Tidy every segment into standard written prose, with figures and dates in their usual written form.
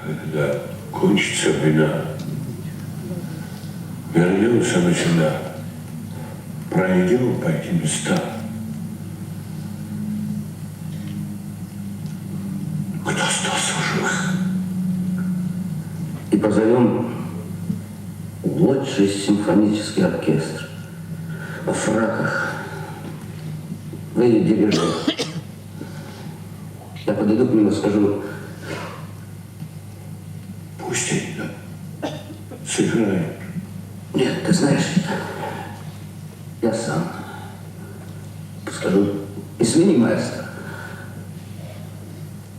когда кончится война, вернемся навсегда, пройдем по этим местам. Кто остался в живых? И позовем лучший симфонический оркестр во фраках. Вы дирижер. Я подойду к нему и скажу: пусть они сыграют. Нет, ты знаешь, я сам скажу: извини, маэстро,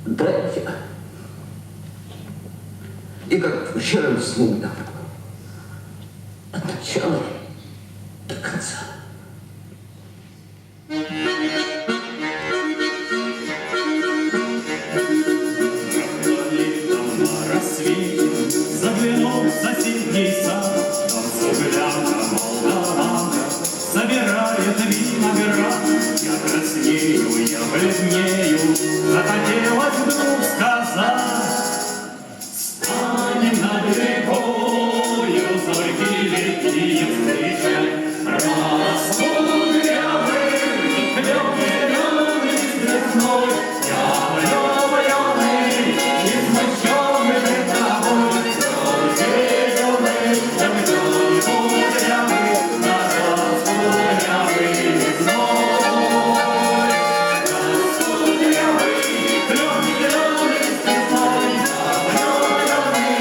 дайте. И как вчера вспомнил, от начала до конца. Заглянул в соседний сад, там цыганка молдаванка собирает виноград. Я краснею, я бледнею, захотелось вдруг сказать: станем над рекою зорьки летние встречать. Расходы рябы, клёв зелёный стряхной, я влюблённый, измощённый пред тобой. Кровь зелёный, я влюблённый, рябы, на расходы рябы весной. Расходы рябы, клёв зелёный стряхной, я влюблённый,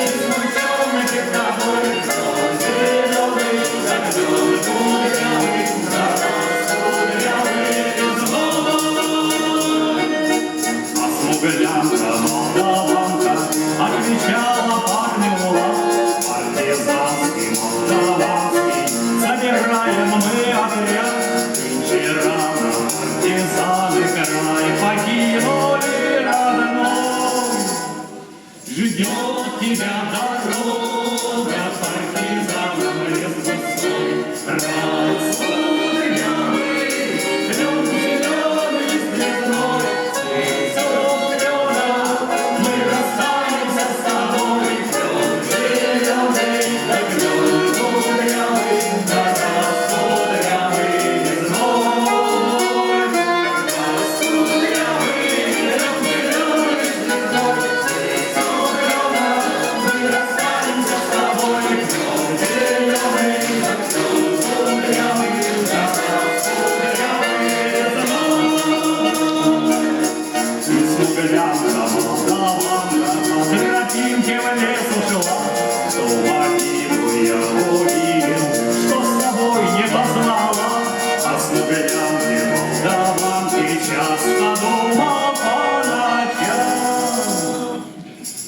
измощённый пред тобой. Кровь зелёный, я влюблённый, рябы, на расходы рябы весной. А смуглянка молдаванка отвечала парню лад: партизанский, молдаванский, собираем мы отряд. Нынче рано партизаны край покинули родной. Ждет тебя дорога, партизанам лес густой. Расходы рябы, клёв зелёный стряхной, цветёт клёна, мы расстанемся с тобой. Клёв зелёный, да клёв кудрявый, да расходы рябы весной. Расходы рябы, клёв зелёный стряхной, цветёт клёна, мы расстанемся с тобой. Клёв зелёный, да клёв кудрявый, да расходы рябы весной. Смуглянка молдаванка по тропинке в лес ушла. Ту могилу я увидел, что с тобой не познала. О смуглянке молдаванке часто думал по ночам.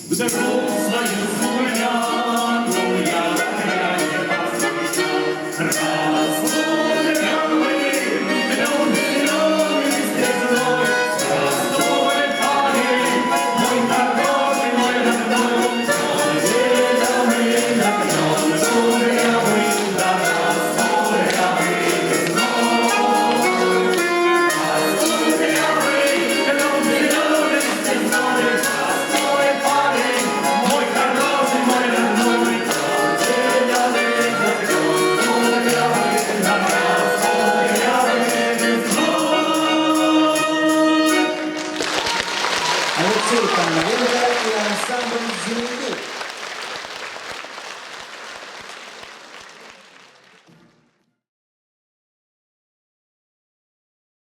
Вдруг